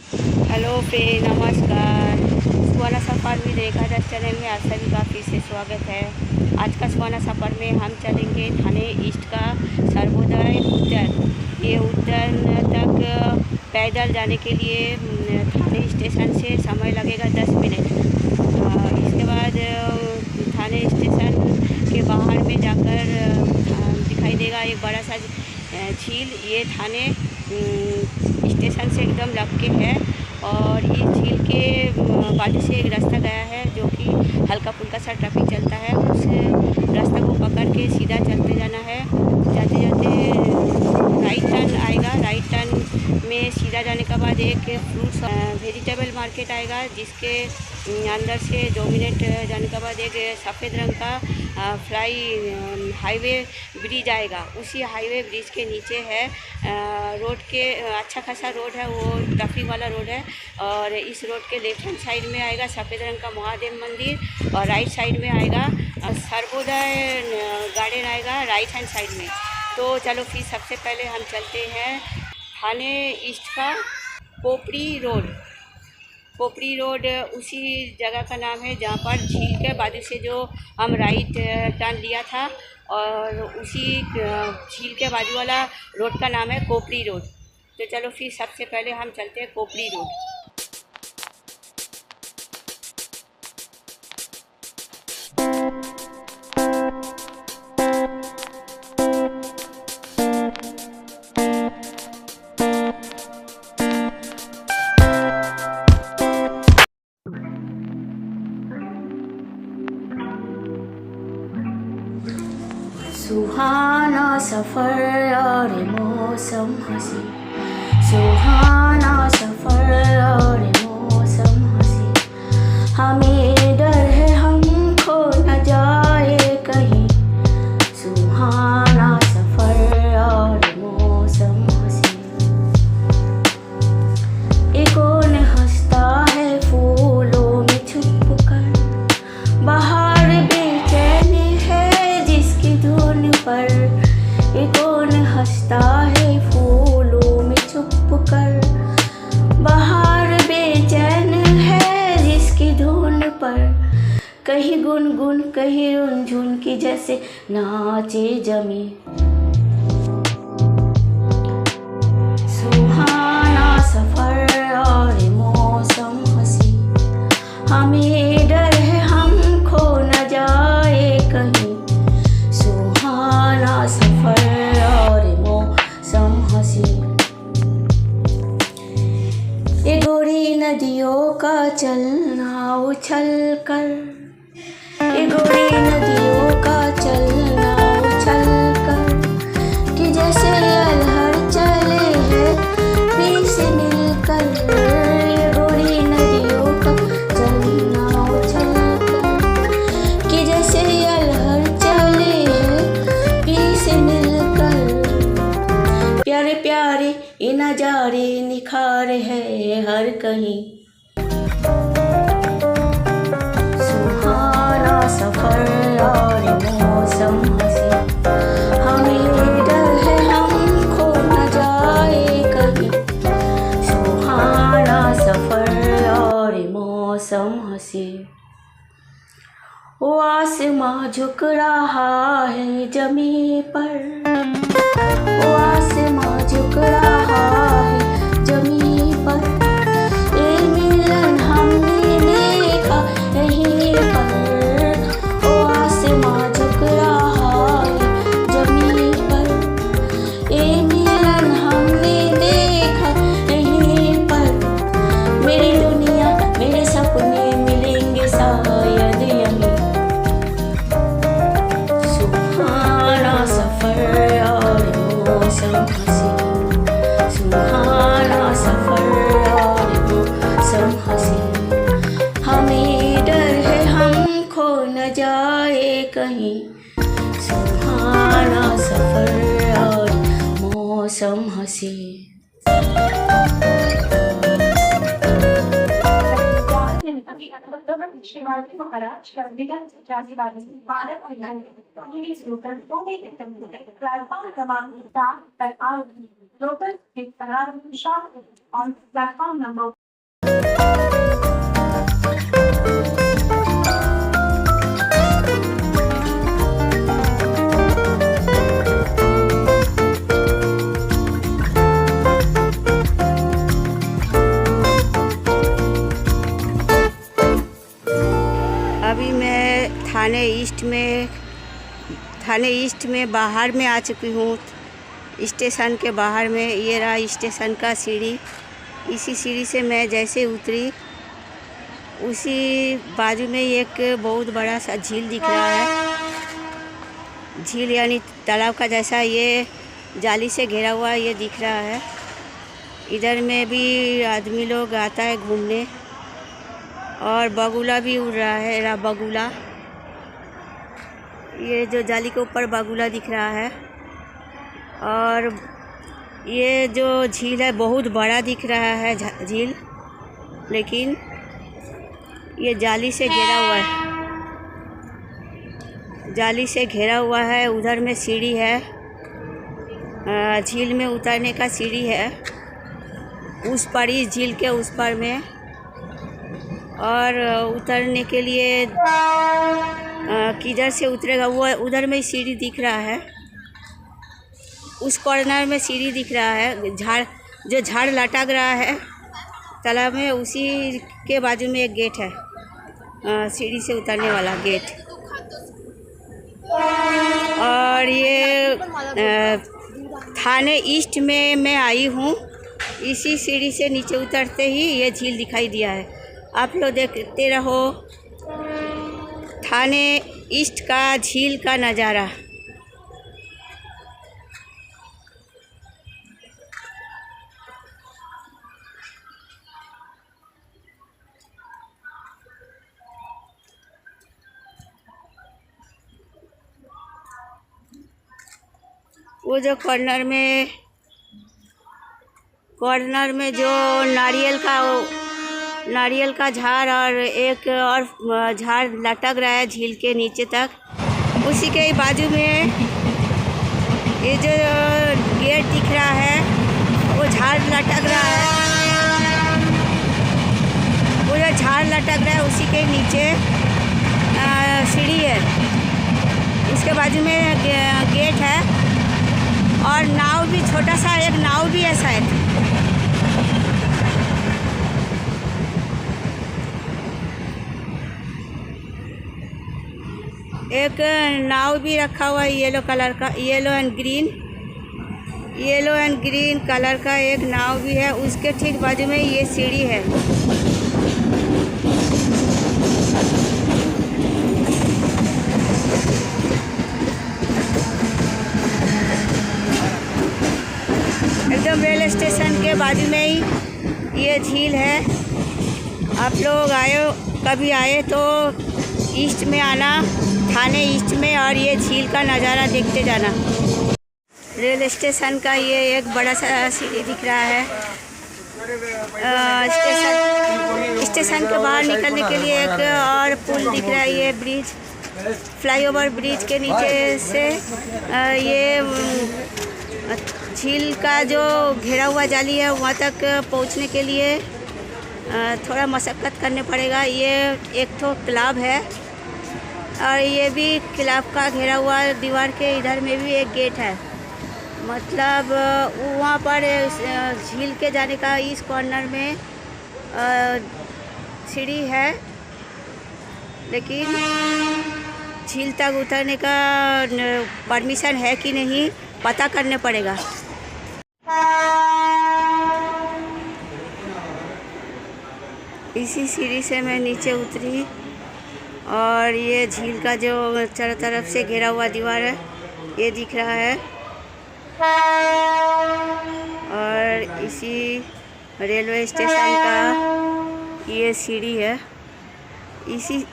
Hello friend, नमस्कार। सुहाना सफ़र में रेखा channel में आप सभी का फिर से स्वागत है। आज का सुहाना सफ़र में हम चलेंगे थाने ईस्ट का सर्वोदय उत्तर। ये उत्तर तक पैदल जाने के लिए थाने स्टेशन से समय लगेगा 10 मिनट। इसके बाद थाने स्टेशन के बाहर में जाकर दिखाई देगा एक बड़ा सा झील। ये थाने स्टेशन से एकदम लग के है और इस झील के बाजू से एक रास्ता गया है जो कि हल्का फुल्का सा ट्रैफिक चलता है। उस रास्ते को पकड़ के सीधा चलते जाना है। जाते जाते राइट टर्न आएगा। राइट टर्न में सीधा जाने के बाद एक फ्रूट्स वेजिटेबल मार्केट आएगा, जिसके अंदर से 2 मिनट जाने के बाद एक सफ़ेद रंग का फ्लाई हाईवे ब्रिज आएगा। उसी हाईवे ब्रिज के नीचे है रोड के अच्छा खासा रोड है, वो ट्रैफिक वाला रोड है। और इस रोड के लेफ्ट हैंड साइड में आएगा सफ़ेद रंग का महादेव मंदिर और राइट साइड में आएगा सर्वोदय गार्डन आएगा राइट हैंड साइड में। तो चलो फिर सबसे पहले हम चलते हैं थाने ईस्ट का पोपड़ी रोड। उसी जगह का नाम है जहाँ पर झील के बाजू से जो हम राइट टर्न लिया था, और उसी झील के बाजू वाला रोड का नाम है पोपड़ी रोड। तो चलो फिर सबसे पहले हम चलते हैं पोपड़ी रोड। सुहाना सफ़र और मौसम हंसी, सुहाना सफ़र और मौसम हंसी। हमें डर है हम खो न जाए कहीं, सुहाना सफ़र और मौसम हंसी। ये कौन हंसता है फूलों में छुप कर, बाहर बेचैन है जिसकी धुन पर। ये कौन हंसता है फूलों में छुप कर, बाहर बेचैन है जिसकी धुन पर। कहीं गुनगुन कहीं रुनझुन की जैसे नाचे जमी, सुहाना सफ़र और मौसम हंसी। हमें डर है हम खो न जाए कहीं, सुहाना सफ़र और मौसम हंसी। ये गोरी नदियों का चलना उछल कर, ये गोरी नदियों का चलना उछल कर, कि जैसे लहर चले हैं बीच से मिलकर। ये गोरी नदियों का चलना उछल कर, कि जैसे लहर चले हैं बीच से मिलकर। प्यारे प्यारे ये नज़ारे निखार है हर कहीं, सुहाना सफ़र और मौसम हंसी। हमें डर है हम खो न जाए कहीं, सुहाना सफ़र और मौसम हंसी। वो आसमां झुक रहा है ज़मीं पर, वो आसमां झुक रहा है ज़मीं पर। ये मिलन हमने देखा यहीं पर, वो आसमां झुक रहा है ज़मीं पर। ये मिलन हमने देखा यहीं पर। मेरी दुनिया मेरे सपने मिलेंगे शायद यहीं, सुहाना सफ़र और मौसम हंसी, सुहाना सफ़र और मौसम हंसी। हमें डर है हम खो न जाए कहीं, सुहाना सफ़र और मौसम हंसी। प्लेटफॉर्म क्रमांक 4 पर लोकल के on platform number अभी मैं थाने ईस्ट में बाहर में आ चुकी हूँ। स्टेशन के बाहर में ये रहा स्टेशन का सीढ़ी। इसी सीढ़ी से मैं जैसे उतरी, उसी बाजू में एक बहुत बड़ा सा झील दिख रहा है। झील यानी तालाब का जैसा ये जाली से घिरा हुआ ये दिख रहा है। इधर में भी आदमी लोग आता है घूमने, और बगुला भी उड़ रहा है। बगुला, ये जो जाली के ऊपर बगुला दिख रहा है। और ये जो झील है बहुत बड़ा दिख रहा है झील, लेकिन ये जाली से घेरा हुआ है। जाली से घेरा हुआ है। उधर में सीढ़ी है, झील में उतरने का सीढ़ी है उस पर, इस झील के उस पर में। और उतरने के लिए किधर से उतरेगा वो उधर में सीढ़ी दिख रहा है। उस कॉर्नर में सीढ़ी दिख रहा है। झाड़ लटक रहा है तालाब में, उसी के बाजू में एक गेट है, सीढ़ी से उतरने वाला गेट। और ये थाने ईस्ट में मैं आई हूँ। इसी सीढ़ी से नीचे उतरते ही ये झील दिखाई दिया है। आप लोग देखते रहो थाने ईस्ट का झील का नज़ारा। वो जो कॉर्नर में जो नारियल का झाड़ और एक और झाड़ लटक रहा है झील के नीचे तक, उसी के बाजू में ये जो गेट दिख रहा है वो झाड़ लटक रहा है। वो जो झाड़ लटक रहा है उसी के नीचे सीढ़ी है, उसके बाजू में गेट है। और नाव भी, छोटा सा एक नाव भी है शायद। एक नाव भी रखा हुआ है येलो कलर का, येलो एंड ग्रीन कलर का एक नाव भी है। उसके ठीक बाजू में ये सीढ़ी है। एकदम रेलवे स्टेशन के बाजू में ही ये झील है। आप लोग कभी आए तो ईस्ट में आना, थाने ईस्ट में, और ये झील का नज़ारा देखते जाना। रेलवे स्टेशन का ये एक बड़ा सा सीढ़ी दिख रहा है। स्टेशन के बाहर निकलने के लिए एक और पुल दिख रहा है। ये ब्रिज, फ्लाईओवर ब्रिज के नीचे से ये झील का जो घेरा हुआ जाली है वहाँ तक पहुँचने के लिए थोड़ा मशक्क़त करने पड़ेगा। ये एक तो तालाब है, और ये भी किला का घेरा हुआ दीवार के इधर में भी एक गेट है। मतलब वहाँ पर झील के जाने का इस कॉर्नर में सीढ़ी है, लेकिन झील तक उतरने का परमिशन है कि नहीं पता करने पड़ेगा। इसी सीढ़ी से मैं नीचे उतरी, और ये झील का जो चारों तरफ से घेरा हुआ दीवार है ये दिख रहा है। और इसी रेलवे स्टेशन का ये सीढ़ी है।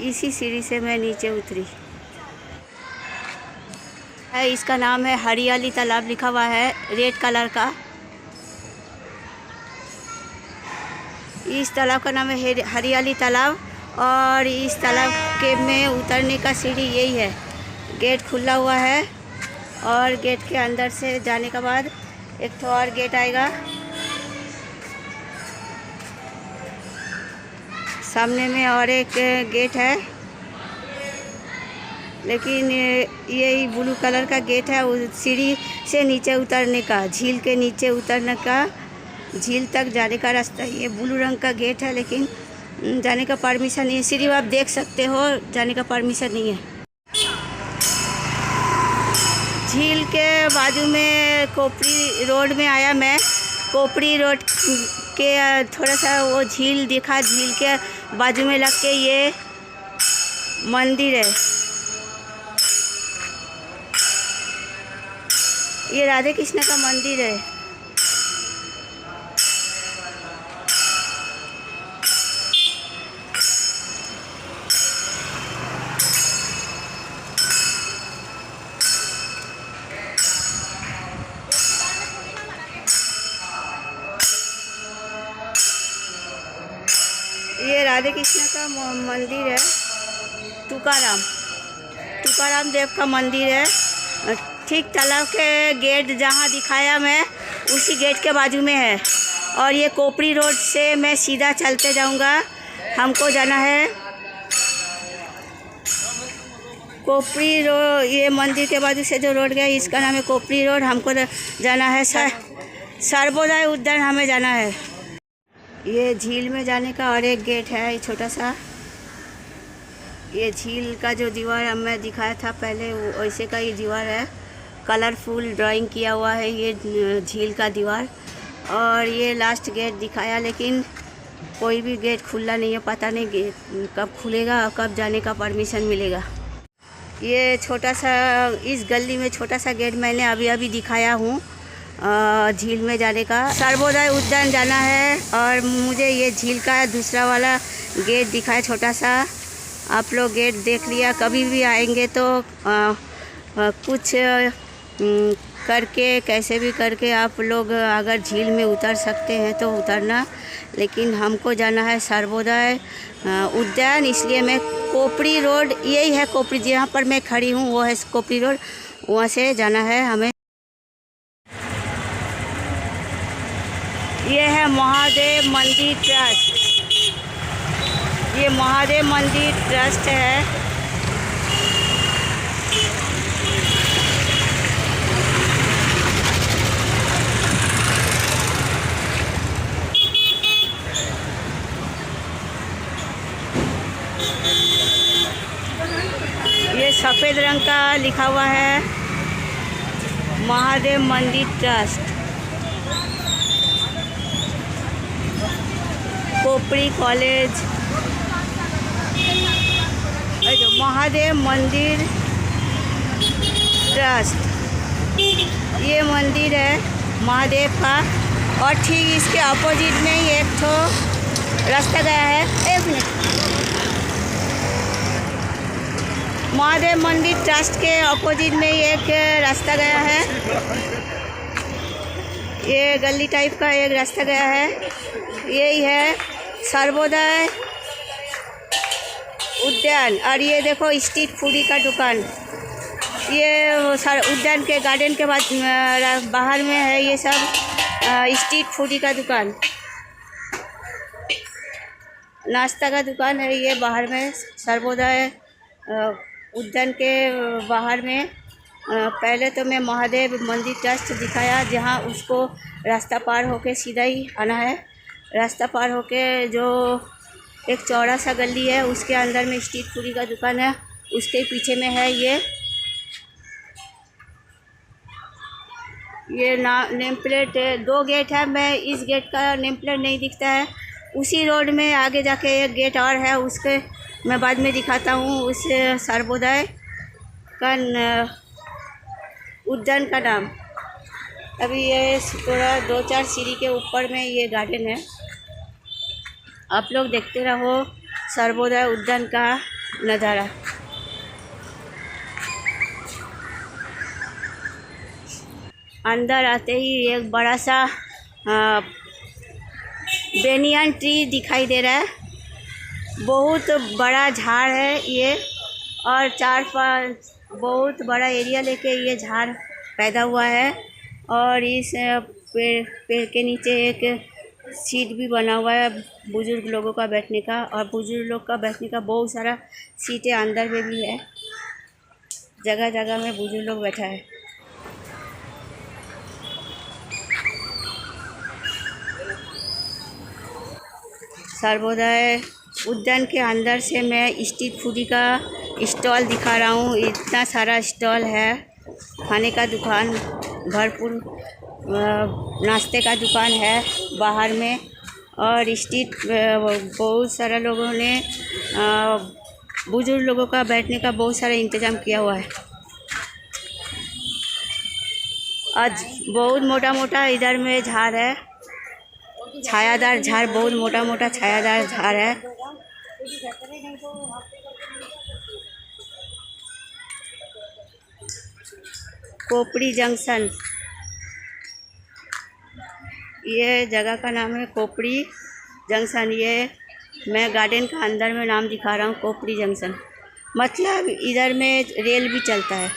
इसी सीढ़ी से मैं नीचे उतरी। इसका नाम है हरियाली तालाब, लिखा हुआ है रेड कलर का। इस तालाब का नाम है हरियाली तालाब, और इस तालाब के में उतरने का सीढ़ी यही है। गेट खुला हुआ है, और गेट के अंदर से जाने के बाद एक तो और गेट आएगा। सामने में और एक गेट है, लेकिन ये ब्लू कलर का गेट है। सीढ़ी से नीचे उतरने का, झील के नीचे उतरने का, झील तक जाने का रास्ता। ये ब्लू रंग का गेट है, लेकिन जाने का परमिशन नहीं है। सीढ़ी आप देख सकते हो, जाने का परमिशन नहीं है। झील के बाजू में कोपरी रोड में आया मैं। कोपरी रोड के थोड़ा सा वो झील दिखा। झील के बाजू में लग के ये मंदिर है। ये राधे कृष्ण का मंदिर है। ये राधे कृष्ण का मंदिर है। तुकाराम देव का मंदिर है। ठीक तालाब के गेट जहाँ दिखाया मैं, उसी गेट के बाजू में है। और ये कोपरी रोड से मैं सीधा चलते जाऊँगा। हमको जाना है कोपरी रोड। ये मंदिर के बाजू से जो रोड गया, इसका नाम है कोपरी रोड। हमको जाना है सर्वोदय उद्यान, हमें जाना है। ये झील में जाने का और एक गेट है, छोटा सा। ये झील का जो दीवार मैं दिखाया था पहले, वैसे का ये दीवार है। कलरफुल ड्राइंग किया हुआ है ये झील का दीवार। और ये लास्ट गेट दिखाया, लेकिन कोई भी गेट खुला नहीं है। पता नहीं कब खुलेगा और कब जाने का परमिशन मिलेगा। ये छोटा सा, इस गली में छोटा सा गेट मैंने अभी दिखाया हूँ। झील में जाने का सर्वोदय उद्यान जाना है। और मुझे ये झील का दूसरा वाला गेट दिखाया, छोटा सा। आप लोग गेट देख लिया। कभी भी आएंगे तो कुछ करके, कैसे भी करके आप लोग अगर झील में उतर सकते हैं तो उतरना। लेकिन हमको जाना है सर्वोदय उद्यान, इसलिए मैं कोपरी रोड, यही है कोपरी, जहाँ पर मैं खड़ी हूँ वो है कोपरी रोड। वहाँ से जाना है हमें। ये है महादेव मंदिर ट्रस्ट। ये महादेव मंदिर ट्रस्ट है। ये सफ़ेद रंग का लिखा हुआ है महादेव मंदिर ट्रस्ट, कोपरी कॉलेज। महादेव मंदिर ट्रस्ट, ये मंदिर है महादेव का। और ठीक इसके अपोजिट में ही एक तो रास्ता गया है। एक मिनट, महादेव मंदिर ट्रस्ट के अपोजिट में ही एक रास्ता गया है। ये गली टाइप का एक रास्ता गया है। यही है सर्वोदय उद्यान। और ये देखो स्ट्रीट फूडी का दुकान। ये उद्यान के गार्डन के बाद बाहर में है ये सब स्ट्रीट फूडी का दुकान, नाश्ता का दुकान है ये बाहर में। सर्वोदय उद्यान के बाहर में पहले तो मैं महादेव मंदिर ट्रस्ट दिखाया, जहाँ उसको रास्ता पार होके सीधा ही आना है। रास्ता पार होके जो एक चौड़ा सा गली है, उसके अंदर में स्ट्रीट फूडी का दुकान है। उसके पीछे में है ये नेम प्लेट। 2 गेट है। मैं इस गेट का नेम प्लेट नहीं दिखता है। उसी रोड में आगे जाके एक गेट और है, उसके मैं बाद में दिखाता हूँ। उस सर्वोदय का उद्यान का नाम। अभी ये थोड़ा 2-4 सीढ़ी के ऊपर में ये गार्डन है। आप लोग देखते रहो सर्वोदय उद्यान का नज़ारा। अंदर आते ही एक बड़ा सा बेनियन ट्री दिखाई दे रहा है। बहुत बड़ा झाड़ है ये, और 4-5 बहुत बड़ा एरिया लेके ये झाड़ पैदा हुआ है। और इस पेड़ के नीचे एक सीट भी बना हुआ है बुजुर्ग लोगों का बैठने का, और बुजुर्ग लोग का बैठने का बहुत सारा सीटें अंदर में भी है। जगह जगह में बुजुर्ग लोग बैठा है। सर्वोदय उद्यान के अंदर से मैं स्ट्रीट फूडी का स्टॉल दिखा रहा हूँ। इतना सारा स्टॉल है, खाने का दुकान, भरपूर नाश्ते का दुकान है बाहर में, और स्ट्रीट बहुत सारा लोगों ने बुजुर्ग लोगों का बैठने का बहुत सारा इंतज़ाम किया हुआ है। आज बहुत मोटा मोटा इधर में झाड़ है, छायादार झाड़, बहुत मोटा मोटा छायादार झाड़ है। कोपड़ी जंक्शन, ये जगह का नाम है कोपड़ी जंक्शन। ये मैं गार्डन का अंदर में नाम दिखा रहा हूँ, कोपड़ी जंक्शन। मतलब इधर में रेल भी चलता है।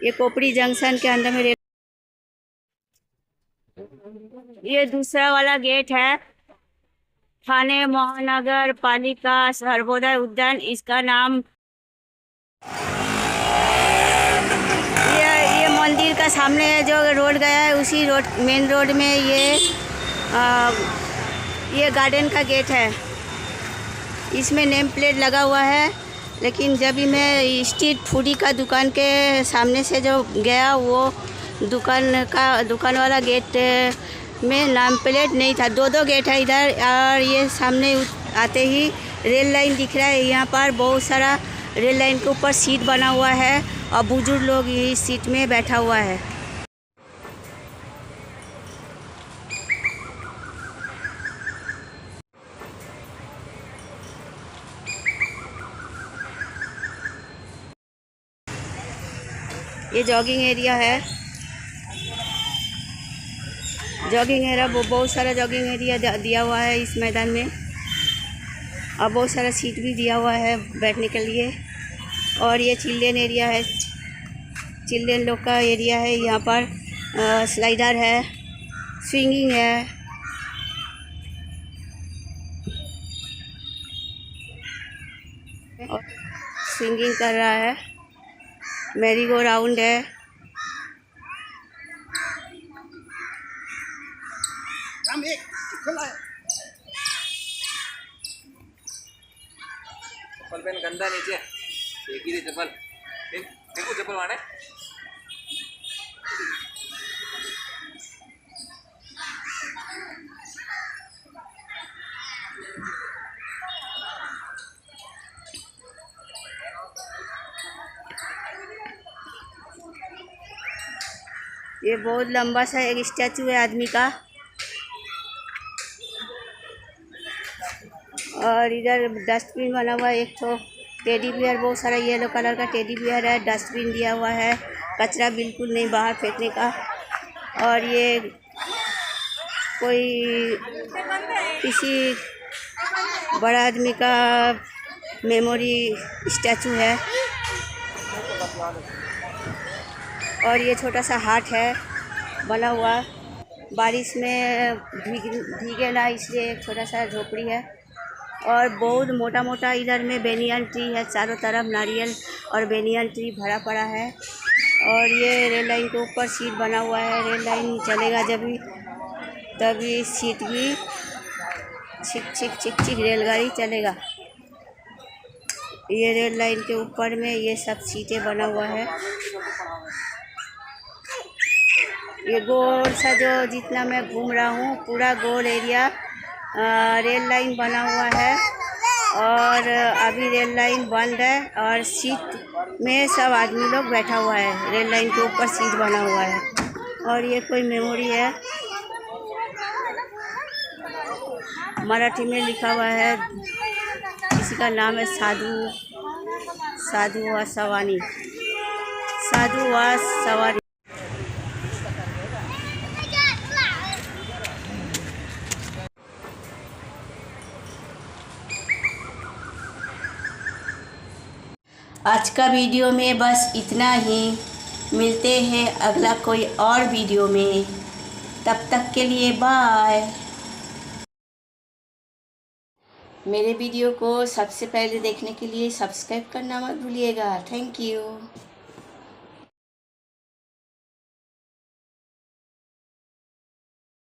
ये कोपड़ी जंक्शन के अंदर में रेल। ये दूसरा वाला गेट है, थाने महानगर पालिका सर्वोदय उद्यान, इसका नाम। ये मंदिर का सामने जो रोड गया है, उसी रोड, मेन रोड में ये गार्डन का गेट है। इसमें नेम प्लेट लगा हुआ है, लेकिन जब भी मैं स्ट्रीट फूडी का दुकान के सामने से जो गया, वो दुकान वाला गेट में नाम प्लेट नहीं था। दो गेट है इधर, और ये सामने आते ही रेल लाइन दिख रहा है। यहाँ पर बहुत सारा रेल लाइन के ऊपर सीट बना हुआ है, और बुजुर्ग लोग इस सीट में बैठा हुआ है। ये जॉगिंग एरिया है, जॉगिंग एरिया, बहुत सारा जॉगिंग एरिया दिया हुआ है इस मैदान में, और बहुत सारा सीट भी दिया हुआ है बैठने के लिए। और ये चिल्ड्रेन एरिया है, चिल्ड्रेन लोग का एरिया है। यहाँ पर स्लाइडर है, स्विंगिंग है, और स्विंगिंग कर रहा है, मैरी गो राउंड है। चप्पल पहन, गंदा नीचे फेंकी थी चप्पल, फेंकू चप्पल माने। ये बहुत लंबा सा एक स्टैचू है आदमी का, और इधर डस्टबिन बना हुआ है। एक तो टेडी बियर, बहुत सारा येलो कलर का टेडी बियर है। डस्टबिन दिया हुआ है, कचरा बिल्कुल नहीं बाहर फेंकने का। और ये कोई किसी बड़ा आदमी का मेमोरी स्टैचू है। और ये छोटा सा हाट है बना हुआ, बारिश में भीगे ना, इसलिए एक छोटा सा झोपड़ी है। और बहुत मोटा मोटा इधर में बेनियन ट्री है, चारों तरफ नारियल और बेनियन ट्री भरा पड़ा है। और ये रेल लाइन के ऊपर सीट बना हुआ है, रेल लाइन चलेगा जब भी तभी सीट भी छिक छिक छिक छिक रेलगाड़ी चलेगा। ये रेल लाइन के ऊपर में ये सब सीटें बना हुआ है। ये गोल सा जो जितना मैं घूम रहा हूँ, पूरा गोल एरिया रेल लाइन बना हुआ है। और अभी रेल लाइन बंद है, और सीट में सब आदमी लोग बैठा हुआ है। रेल लाइन के ऊपर सीट बना हुआ है। और ये कोई मेमोरी है, मराठी में लिखा हुआ है, किसी का नाम है साधु व सवानी, साधु व सवारी। आज का वीडियो में बस इतना ही। मिलते हैं अगला कोई और वीडियो में, तब तक के लिए बाय। मेरे वीडियो को सबसे पहले देखने के लिए सब्सक्राइब करना मत भूलिएगा। Thank you.